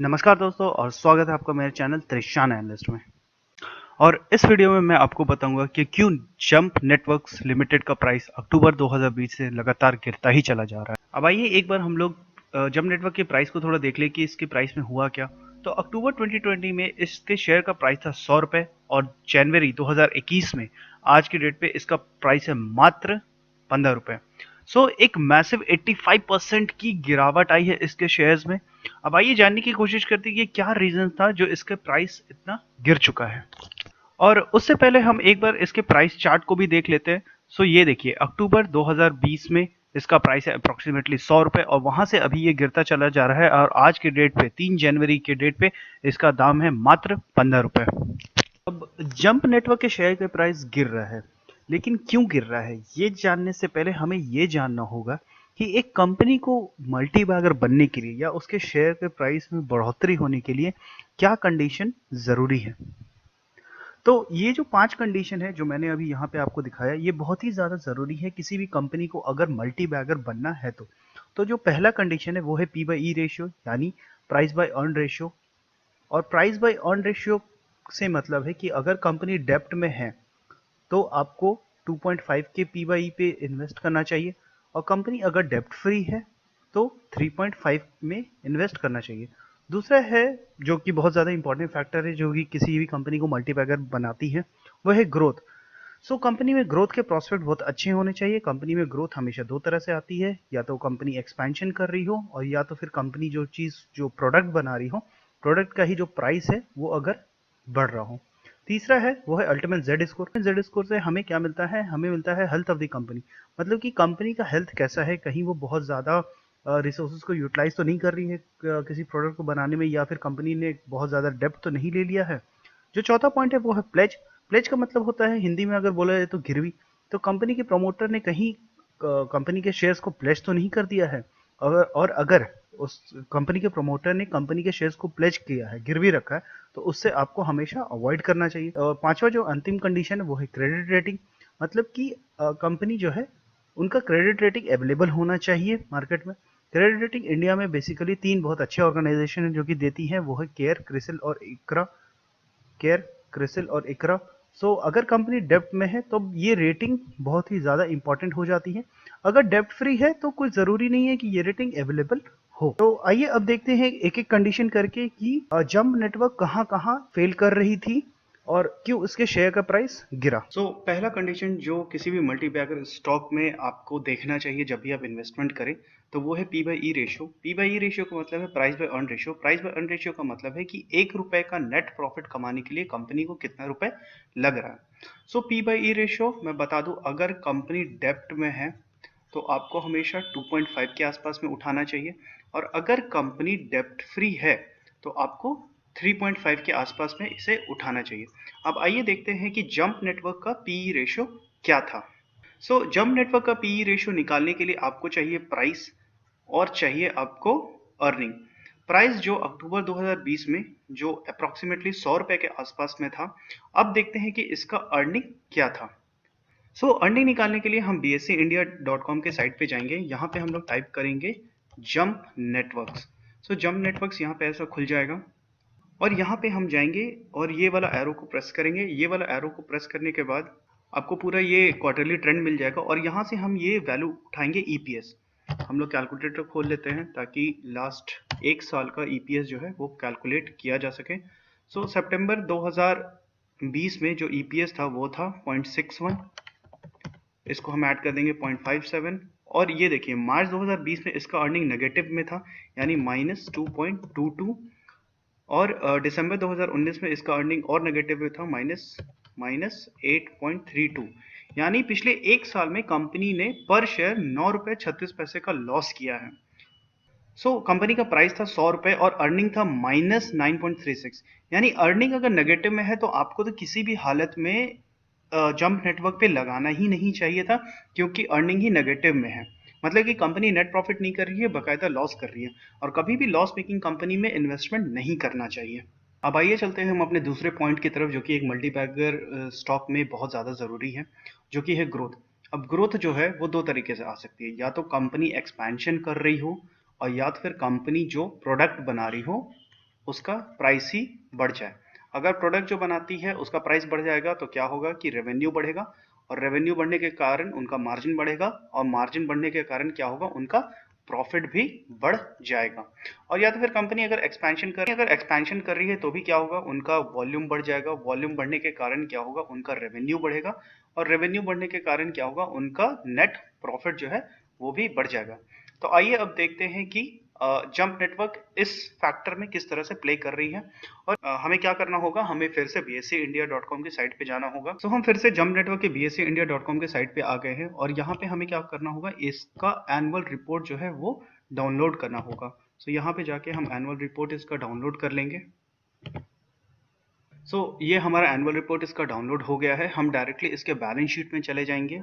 नमस्कार दोस्तों और स्वागत है आपका मेरे चैनल त्रिशान एनालिस्ट में। और इस वीडियो में मैं आपको बताऊंगा कि क्यों जंप नेटवर्क्स लिमिटेड का प्राइस अक्टूबर 2020 से लगातार गिरता ही चला जा रहा है। अब आइए एक बार हम लोग जंप नेटवर्क के प्राइस को थोड़ा देख ले कि इसके प्राइस में हुआ क्या। तो अक्टूबर 2020 में इसके शेयर का प्राइस था 100 रुपए और जनवरी 2021 में आज की डेट पे इसका प्राइस है मात्र 15 रुपए। सो एक मैसिव 85% की गिरावट आई है इसके शेयर्स में। अब आइए जानने की कोशिश करते हैं कि क्या रीजन था जो इसका प्राइस इतना गिर चुका है। और उससे पहले हम एक बार इसके प्राइस चार्ट को भी देख लेते हैं। सो ये देखिए अक्टूबर 2020 में इसका प्राइस है अप्रोक्सीमेटली 100 रुपए और वहां से अभी ये गिरता चला जा रहा है और आज के डेट पे 3 जनवरी के डेट पे इसका दाम है मात्र 15 रुपए। अब जंप नेटवर्क के शेयर का प्राइस गिर रहा है, लेकिन क्यों गिर रहा है ये जानने से पहले हमें ये जानना होगा कि एक कंपनी को मल्टी बैगर बनने के लिए या उसके शेयर के प्राइस में बढ़ोतरी होने के लिए क्या कंडीशन जरूरी है। तो ये जो 5 कंडीशन है जो मैंने अभी यहाँ पे आपको दिखाया, ये बहुत ही ज़्यादा ज़रूरी है किसी भी कंपनी को अगर मल्टी बैगर बनना है तो जो पहला कंडीशन है वो है पी बाई ई रेशियो, यानी प्राइस बाय अर्न रेशियो। और प्राइस बाय अर्न रेशियो से मतलब है कि अगर कंपनी डेप्ट में है तो आपको 2.5 के पी बाई ई पे इन्वेस्ट करना चाहिए, और कंपनी अगर डेप्ट फ्री है तो 3.5 में इन्वेस्ट करना चाहिए। दूसरा है जो कि बहुत ज़्यादा इंपॉर्टेंट फैक्टर है जो कि किसी भी कंपनी को मल्टीबैगर बनाती है, वो है ग्रोथ। सो कंपनी में ग्रोथ के प्रोस्पेक्ट बहुत अच्छे होने चाहिए। कंपनी में ग्रोथ हमेशा दो तरह से आती है, या तो कंपनी एक्सपेंशन कर रही हो और या तो फिर कंपनी जो चीज़ जो प्रोडक्ट बना रही हो, प्रोडक्ट का ही जो प्राइस है वो अगर बढ़ रहा हो। तीसरा है वो है ultimate Z score. Z score से हमें क्या मिलता है, हमें मिलता है हेल्थ ऑफ द कंपनी। मतलब कि कंपनी का हेल्थ कैसा है, कहीं वो बहुत ज़्यादा रिसोर्सेज को यूटिलाइज तो नहीं कर रही है किसी प्रोडक्ट को बनाने में, या फिर कंपनी ने बहुत ज़्यादा डेप्थ तो नहीं ले लिया है। जो चौथा पॉइंट है वो है प्लेज। प्लेज का मतलब होता है हिंदी में अगर बोला जाए तो गिरवी। तो कंपनी के प्रमोटर ने कहीं कंपनी के शेयर्स को प्लेज तो नहीं कर दिया है। और अगर उस कंपनी के प्रमोटर ने कंपनी के शेयर्स को प्लेज किया है, गिरवी रखा है, तो उससे आपको हमेशा अवॉइड करना चाहिए। और पांचवा जो अंतिम कंडीशन है वो है क्रेडिट रेटिंग। मतलब कि कंपनी जो है उनका क्रेडिट रेटिंग अवेलेबल होना चाहिए मार्केट में। क्रेडिट रेटिंग इंडिया में बेसिकली तीन बहुत अच्छे ऑर्गेनाइजेशन है जो कि देती हैं, वो है केयर, क्रिसिल और इक्रा। केयर, क्रिसिल और इकरा। सो अगर कंपनी डेब्ट में है तो ये रेटिंग बहुत ही ज़्यादा इंपॉर्टेंट हो जाती है। अगर डेब्ट फ्री है तो कोई ज़रूरी नहीं है कि ये रेटिंग अवेलेबल हो। तो आइए अब देखते हैं एक एक कंडीशन करके कि जंप नेटवर्क कहाँ कहाँ फेल कर रही थी और क्यों उसके शेयर का प्राइस गिरा। पहला कंडीशन जो किसी भी मल्टीबैगर स्टॉक में आपको देखना चाहिए जब भी आप इन्वेस्टमेंट करें, तो वो है P by E ratio. P by E ratio का मतलब है price by earn ratio. Price by earn ratio का मतलब है कि 1 रुपए का नेट प्रॉफिट कमाने के लिए कंपनी को कितना रुपए लग रहा है। पी बाई ई रेशियो मैं बता दूं, अगर कंपनी डेप्ट में है तो आपको हमेशा 2.5 के आसपास में उठाना चाहिए, और अगर कंपनी डेप्ट फ्री है तो आपको 3.5 के आसपास में इसे उठाना चाहिए। अब आइए देखते हैं कि जंप नेटवर्क का पीई रेशियो क्या था। जंप नेटवर्क का पीई रेशियो निकालने के लिए आपको चाहिए प्राइस और चाहिए आपको अर्निंग। प्राइस जो अक्टूबर 2020 में जो अप्रोक्सीमेटली 100 रुपए के आसपास में था, अब देखते हैं कि इसका अर्निंग क्या था। अर्निंग निकालने के लिए हम bscindia.com के साइट पे जाएंगे। यहाँ पे हम लोग टाइप करेंगे जंप नेटवर्क्स। जंप नेटवर्क्स यहाँ पे ऐसा खुल जाएगा और यहाँ पे हम जाएंगे और ये वाला एरो को प्रेस करेंगे। ये वाला एरो को प्रेस करने के बाद आपको पूरा ये क्वार्टरली ट्रेंड मिल जाएगा और यहाँ से हम ये वैल्यू उठाएंगे ईपीएस। हम लोग कैलकुलेटर खोल लेते हैं ताकि लास्ट एक साल का ईपीएस जो है वो कैलकुलेट किया जा सके। सितंबर 2020 में जो ईपीएस था वो था 0.61, इसको हम ऐड कर देंगे 0.57, और ये देखिए मार्च 2020 में इसका अर्निंग नेगेटिव में था यानी -2.22, और दिसंबर 2019 में इसका अर्निंग और नेगेटिव में था माइनस 8.32। यानी पिछले एक साल में कंपनी ने पर शेयर 9 रुपए 36 पैसे का लॉस किया है। कंपनी का प्राइस था 100 रुपए और अर्निंग था -9.36। यानी अर्निंग अगर नेगेटिव में है तो आपको तो किसी भी हालत में जंप नेटवर्क पे लगाना ही नहीं चाहिए था, क्योंकि अर्निंग ही नेगेटिव में है। मतलब कि कंपनी नेट प्रॉफिट नहीं कर रही है, बकायदा लॉस कर रही है, और कभी भी लॉस मेकिंग कंपनी में इन्वेस्टमेंट नहीं करना चाहिए। अब आइए चलते हैं हम अपने दूसरे पॉइंट की तरफ, जो कि एक मल्टीबैगर स्टॉक में बहुत ज़्यादा ज़रूरी है, जो कि है ग्रोथ। अब ग्रोथ जो है वो दो तरीके से आ सकती है, या तो कंपनी एक्सपेंशन कर रही हो और या तो फिर कंपनी जो प्रोडक्ट बना रही हो उसका प्राइस ही बढ़ जाए। अगर प्रोडक्ट जो बनाती है उसका प्राइस बढ़ जाएगा तो क्या होगा कि रेवेन्यू बढ़ेगा, और रेवेन्यू बढ़ने के कारण उनका मार्जिन बढ़ेगा, और मार्जिन बढ़ने के कारण क्या होगा, उनका प्रॉफिट भी बढ़ जाएगा। और या तो फिर कंपनी अगर एक्सपेंशन कर रही है तो भी क्या होगा, उनका वॉल्यूम बढ़ जाएगा, वॉल्यूम बढ़ने के कारण क्या होगा, उनका रेवेन्यू बढ़ेगा, और रेवेन्यू बढ़ने के कारण क्या होगा, उनका नेट प्रॉफिट जो है वो भी बढ़ जाएगा। तो आइए अब देखते हैं कि जंप नेटवर्क इस फैक्टर में किस तरह से प्ले कर रही है। और हमें क्या करना होगा, हमें फिर से bscindia.com की साइट पे जाना होगा। तो हम फिर से जंप नेटवर्क के bscindia.com के साइट पे आ गए हैं, और यहाँ पे हमें क्या करना होगा, इसका एनुअल रिपोर्ट जो है वो डाउनलोड करना होगा। तो यहाँ पे जाके हम एनुअल रिपोर्ट इसका डाउनलोड कर लेंगे। ये हमारा एनुअल रिपोर्ट इसका डाउनलोड हो गया है। हम डायरेक्टली इसके बैलेंस शीट में चले जाएंगे।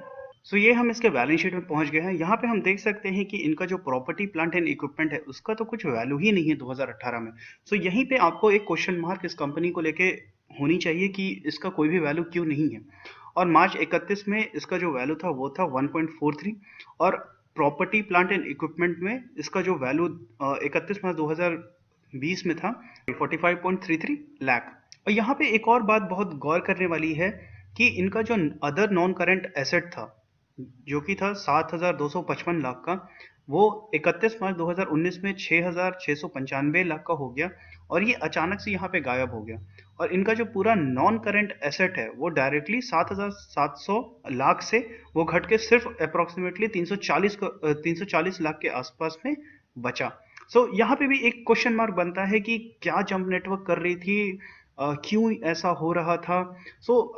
ये हम इसके बैलेंस शीट में पहुंच गए हैं। यहाँ पे हम देख सकते हैं कि इनका जो प्रॉपर्टी प्लांट एंड इक्विपमेंट है उसका तो कुछ वैल्यू ही नहीं है 2018 में। यहीं पे आपको एक क्वेश्चन मार्क इस कंपनी को लेके होनी चाहिए कि इसका कोई भी वैल्यू क्यों नहीं है। और मार्च 31 में इसका जो वैल्यू था वो था 1.43, और प्रॉपर्टी प्लांट एंड इक्विपमेंट में इसका जो वैल्यू 31 मार्च 2020 में था 45.33 लाख। और यहाँ पे एक और बात बहुत गौर करने वाली है कि इनका जो अदर नॉन करेंट एसेट था, जो कि था 7,255 लाख का, वो 31 मार्च 2019 में 6,695 लाख का हो गया, और ये अचानक से यहाँ पे गायब हो गया। और इनका जो पूरा नॉन करेंट एसेट है वो डायरेक्टली 7,700 लाख से वो घट के सिर्फ अप्रोक्सीमेटली 340 लाख के आसपास में बचा। यहाँ पे भी एक क्वेश्चन मार्क बनता है कि क्या जंप नेटवर्क कर रही थी, क्यों ऐसा हो रहा था।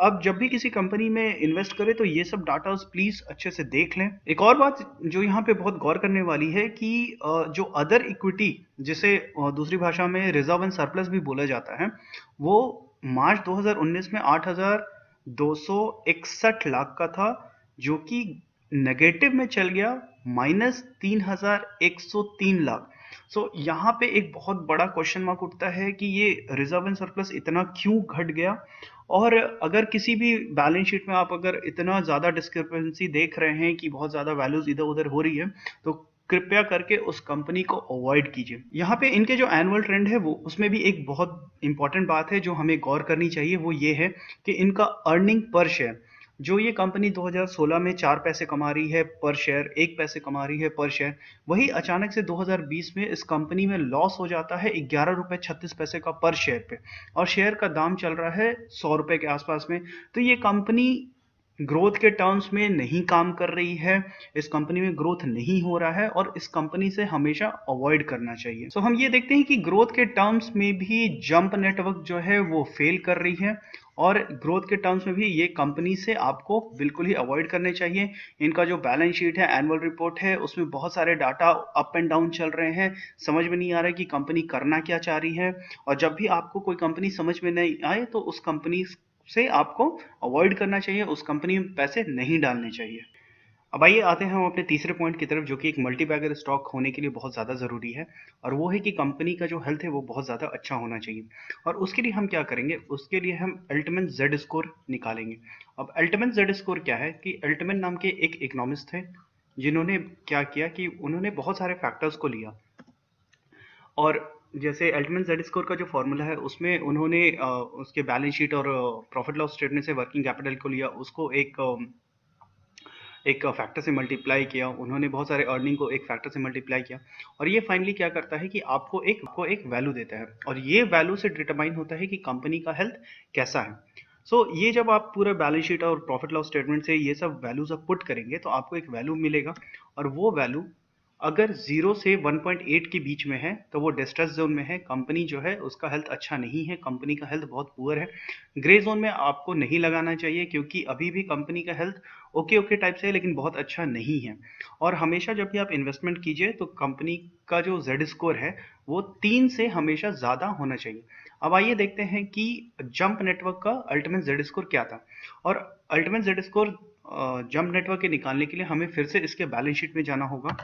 अब जब भी किसी कंपनी में इन्वेस्ट करें तो ये सब डाटा प्लीज अच्छे से देख लें। एक और बात जो यहाँ पे बहुत गौर करने वाली है कि जो अदर इक्विटी, जिसे दूसरी भाषा में रिजर्व एंड सरप्लस भी बोला जाता है, वो मार्च 2019 में 8,261 लाख का था, जो कि नेगेटिव में चल गया -3,103 लाख। यहाँ पे एक बहुत बड़ा क्वेश्चन मार्क उठता है कि ये रिजर्व एंड सरप्लस इतना क्यों घट गया। और अगर किसी भी बैलेंस शीट में आप अगर इतना ज्यादा डिस्क्रिपेंसी देख रहे हैं कि बहुत ज्यादा वैल्यूज इधर उधर हो रही है, तो कृपया करके उस कंपनी को अवॉइड कीजिए। यहाँ पे इनके जो एनुअल ट्रेंड है वो उसमें भी एक बहुत इंपॉर्टेंट बात है जो हमें गौर करनी चाहिए, वो ये है कि इनका अर्निंग पर शेयर, जो ये कंपनी 2016 में 4 पैसे कमा रही है पर शेयर, 1 पैसे कमा रही है पर शेयर, वही अचानक से 2020 में इस कंपनी में लॉस हो जाता है 11 रुपए 36 पैसे का पर शेयर पे, और शेयर का दाम चल रहा है 100 रुपए के आसपास में। तो ये कंपनी ग्रोथ के टर्म्स में नहीं काम कर रही है, इस कंपनी में ग्रोथ नहीं हो रहा है, और इस कंपनी से हमेशा अवॉइड करना चाहिए। हम ये देखते हैं कि ग्रोथ के टर्म्स में भी जंप नेटवर्क जो है वो फेल कर रही है, और ग्रोथ के टर्म्स में भी ये कंपनी से आपको बिल्कुल ही अवॉइड करने चाहिए। इनका जो बैलेंस शीट है, एनुअल रिपोर्ट है, उसमें बहुत सारे डाटा अप एंड डाउन चल रहे हैं, समझ में नहीं आ रहा है कि कंपनी करना क्या चाह रही है। और जब भी आपको कोई कंपनी समझ में नहीं आए तो उस कंपनी से आपको अवॉइड करना चाहिए, उस कंपनी में पैसे नहीं डालने चाहिए। अब आइए आते हैं हम अपने तीसरे पॉइंट की तरफ, जो कि एक मल्टीबैगर स्टॉक होने के लिए बहुत ज़्यादा ज़रूरी है, और वो है कि कंपनी का जो हेल्थ है वो बहुत ज़्यादा अच्छा होना चाहिए। और उसके लिए हम क्या करेंगे, उसके लिए हम अल्टीमेट जेड स्कोर निकालेंगे। अब अल्टीमेट जेड स्कोर क्या है कि अल्टीमेट नाम के एक इकोनॉमिस्ट थे, जिन्होंने क्या किया कि उन्होंने बहुत सारे फैक्टर्स को लिया, और जैसे अल्टीमेट जेड स्कोर का जो फॉर्मूला है उसमें उन्होंने उसके बैलेंस शीट और प्रॉफिट लॉस स्टेटमेंट से वर्किंग कैपिटल को लिया, उसको एक फैक्टर से मल्टीप्लाई किया, उन्होंने बहुत सारे अर्निंग को एक फैक्टर से मल्टीप्लाई किया, और ये फाइनली क्या करता है कि आपको एक वैल्यू देता है, और ये वैल्यू से डिटरमाइन होता है कि कंपनी का हेल्थ कैसा है। ये जब आप पूरा बैलेंस शीट और प्रॉफिट लॉस स्टेटमेंट से ये सब वैल्यूज आप पुट करेंगे तो आपको एक वैल्यू मिलेगा, और वो वैल्यू अगर 0 से 1.8 के बीच में है तो वो डिस्ट्रेस जोन में है, कंपनी जो है उसका हेल्थ अच्छा नहीं है, कंपनी का हेल्थ बहुत पुअर है। ग्रे जोन में आपको नहीं लगाना चाहिए, क्योंकि अभी भी कंपनी का हेल्थ ओके ओके टाइप से है, लेकिन बहुत अच्छा नहीं है। और हमेशा जब भी आप इन्वेस्टमेंट कीजिए तो कंपनी का जो जेड स्कोर है वो 3 से हमेशा ज़्यादा होना चाहिए। अब आइए देखते हैं कि जंप नेटवर्क का अल्टीमेट जेड स्कोर क्या था। और ultimate Z score jump network के निकालने के लिए हमें फिर से इसके बैलेंस शीट में जाना होगा।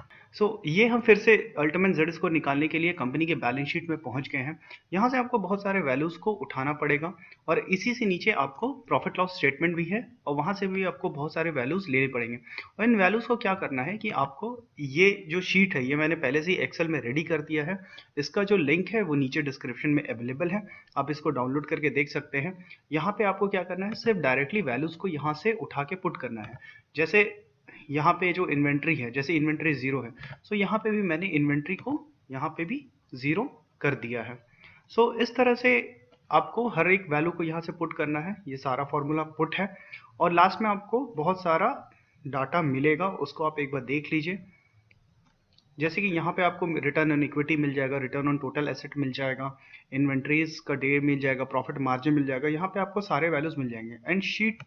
ये हम फिर से अल्टीमेट जेड स्कोर निकालने के लिए कंपनी के बैलेंस शीट में पहुंच गए हैं। यहाँ से आपको बहुत सारे वैल्यूज को उठाना पड़ेगा और इसी से नीचे आपको प्रॉफिट लॉस स्टेटमेंट भी है और वहां से भी आपको बहुत सारे वैल्यूज लेने पड़ेंगे। और इन वैल्यूज को क्या करना है कि आपको ये जो शीट है ये मैंने पहले से ही एक्सेल में रेडी कर दिया है। इसका जो लिंक है वो नीचे डिस्क्रिप्शन में अवेलेबल है, आप इसको डाउनलोड करके देख सकते हैं। यहाँ पे आपको क्या करना है, सिर्फ डायरेक्टली वैल्यूज को यहाँ से उठा के पुट करना है। जैसे यहाँ पे जो इन्वेंट्री है, जैसे इन्वेंट्री 0 है, यहाँ पे भी मैंने इन्वेंट्री को यहाँ पे भी 0 कर दिया है। इस तरह से आपको हर एक वैल्यू को यहाँ से पुट करना है। ये सारा फॉर्मूला पुट है और लास्ट में आपको बहुत सारा डाटा मिलेगा, उसको आप एक बार देख लीजिए। जैसे कि यहाँ पे आपको रिटर्न ऑन इक्विटी मिल जाएगा, रिटर्न ऑन टोटल एसेट मिल जाएगा, इन्वेंट्रीज का डे मिल जाएगा, प्रॉफिट मार्जिन मिल जाएगा, यहाँ पे आपको सारे वैल्यूज मिल जाएंगे। एंड शीट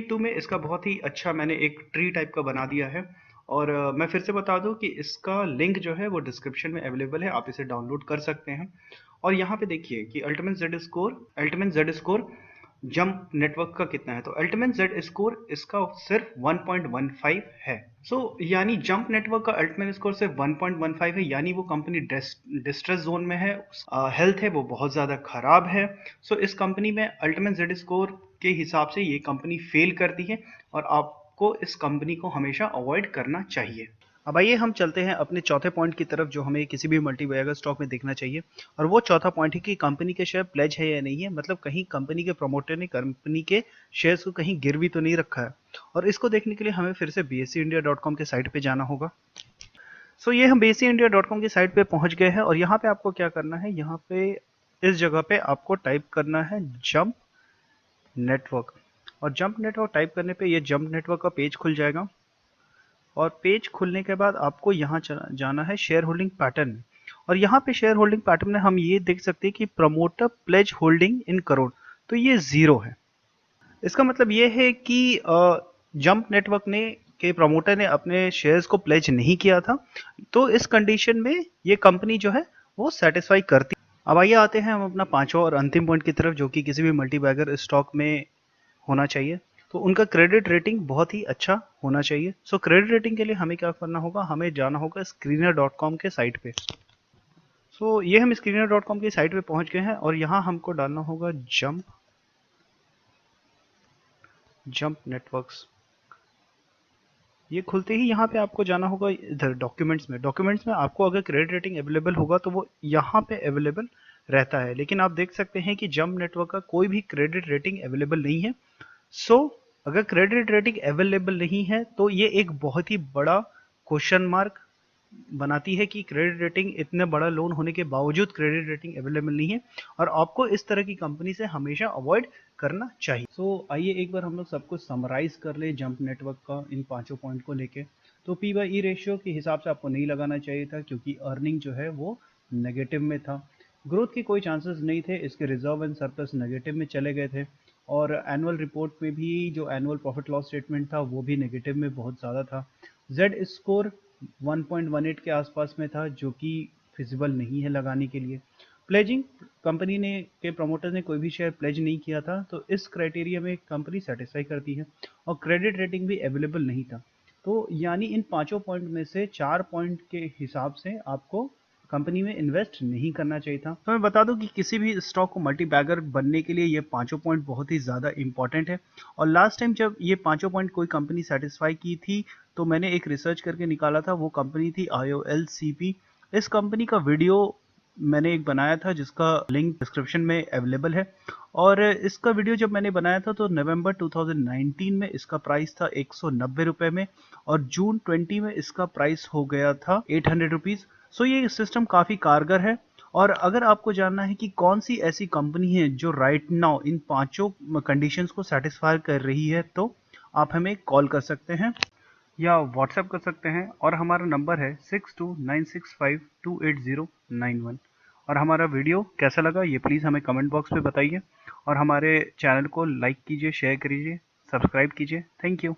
2 में इसका बहुत ही अच्छा मैंने एक ट्री टाइप का बना दिया है। और मैं फिर से बता दूं कि इसका लिंक जो है वो डिस्क्रिप्शन में अवेलेबल है, आप इसे डाउनलोड कर सकते हैं। और यहाँ पे देखिए कि ultimate Z score jump network का कितना है, तो अल्टीमेट जेड स्कोर इसका सिर्फ 1.15 है। यानी जंप नेटवर्क का अल्टीमेट स्कोर सिर्फ 1.15 है, यानी वो कंपनी डिस्ट्रेस जोन में है, हेल्थ है वो बहुत ज़्यादा खराब है। इस कंपनी में अल्टीमेट जेड स्कोर के हिसाब से ये कंपनी फेल करती है और आपको इस कंपनी को हमेशा अवॉइड करना चाहिए। अब आइए हम चलते हैं अपने चौथे पॉइंट की तरफ जो हमें किसी भी मल्टीबैगर स्टॉक में देखना चाहिए, और वो चौथा पॉइंट है कि कंपनी के शेयर प्लेज है या नहीं है, मतलब कहीं कंपनी के प्रमोटर ने कंपनी के शेयर्स को कहीं गिरवी तो नहीं रखा है। और इसको देखने के लिए हमें फिर से bseindia.com के साइट पे जाना होगा। ये हम bseindia.com की साइट पे पहुंच गए हैं और यहाँ पे आपको क्या करना है, यहाँ पे इस जगह पे आपको टाइप करना है जंप नेटवर्क, और जंप नेटवर्क टाइप करने पे ये जंप नेटवर्क का पेज खुल जाएगा। और पेज खुलने के बाद आपको यहाँ जाना है शेयर होल्डिंग पैटर्न में, और यहाँ पे शेयर होल्डिंग पैटर्न में हम ये देख सकते हैं कि promoter pledge holding in crore, तो ये 0 है। इसका मतलब ये है कि जंप नेटवर्क ने के प्रमोटर ने अपने शेयर्स को प्लेज नहीं किया था, तो इस कंडीशन में ये कंपनी जो है वो सेटिस्फाई करती। अब आइए आते हैं हम अपना पांचवा और अंतिम पॉइंट की तरफ, जो कि किसी भी मल्टीबैगर स्टॉक में होना चाहिए। तो उनका क्रेडिट रेटिंग बहुत ही अच्छा होना चाहिए। क्रेडिट रेटिंग के लिए हमें क्या करना होगा, हमें जाना होगा screener.com के साइट पे। ये हम screener.com की साइट पे पहुंच गए हैं और यहाँ हमको डालना होगा जंप नेटवर्क्स। ये खुलते ही यहाँ पे आपको जाना होगा इधर डॉक्यूमेंट्स में आपको अगर क्रेडिट रेटिंग अवेलेबल होगा तो वो यहाँ पे अवेलेबल रहता है, लेकिन आप देख सकते हैं कि जंप नेटवर्क का कोई भी क्रेडिट रेटिंग अवेलेबल नहीं है। अगर क्रेडिट रेटिंग अवेलेबल नहीं है तो ये एक बहुत ही बड़ा क्वेश्चन मार्क बनाती है कि क्रेडिट रेटिंग, इतने बड़ा लोन होने के बावजूद क्रेडिट रेटिंग अवेलेबल नहीं है, और आपको इस तरह की कंपनी से हमेशा अवॉइड करना चाहिए। आइए एक बार हम लोग सब कुछ समराइज कर ले जंप नेटवर्क का इन पांचों पॉइंट को लेके। तो P/E रेशियो के हिसाब से आपको नहीं लगाना चाहिए था, क्योंकि अर्निंग जो है वो नेगेटिव में था, ग्रोथ के कोई चांसेस नहीं थे, इसके रिजर्व एंड सरप्लस नेगेटिव में चले गए थे, और एनुअल रिपोर्ट में भी जो एनुअल प्रॉफिट लॉस स्टेटमेंट था वो भी नेगेटिव में बहुत ज़्यादा था। जेड स्कोर 1.18 के आसपास में था, जो कि फिजिबल नहीं है लगाने के लिए। प्लेजिंग, कंपनी ने के प्रमोटर ने कोई भी शेयर प्लेज नहीं किया था, तो इस क्राइटेरिया में कंपनी सेटिस्फाई करती है, और क्रेडिट रेटिंग भी अवेलेबल नहीं था। तो यानी इन पांचों पॉइंट में से 4 पॉइंट के हिसाब से आपको कंपनी में इन्वेस्ट नहीं करना चाहिए था। तो मैं बता दूं कि किसी भी स्टॉक को मल्टीबैगर बनने के लिए ये पांचों पॉइंट बहुत ही ज़्यादा इंपॉर्टेंट है। और लास्ट टाइम जब ये पांचों पॉइंट कोई कंपनी सेटिस्फाई की थी, तो मैंने एक रिसर्च करके निकाला था, वो कंपनी थी IOLCP। इस कंपनी का वीडियो मैंने एक बनाया था जिसका लिंक डिस्क्रिप्शन में अवेलेबल है, और इसका वीडियो जब मैंने बनाया था तो नवंबर 2019 में इसका प्राइस था 190 रुपये में, और जून 20 में इसका प्राइस हो गया था 800 रुपीज़। ये सिस्टम काफ़ी कारगर है। और अगर आपको जानना है कि कौन सी ऐसी कंपनी है जो राइट नाउ इन पांचों कंडीशंस को सेटिस्फाई कर रही है, तो आप हमें कॉल कर सकते हैं या व्हाट्सएप कर सकते हैं, और हमारा नंबर है 6296528091। और हमारा वीडियो कैसा लगा ये प्लीज़ हमें कमेंट बॉक्स में बताइए, और हमारे चैनल को लाइक कीजिए, शेयर कीजिए, सब्सक्राइब कीजिए। Thank you.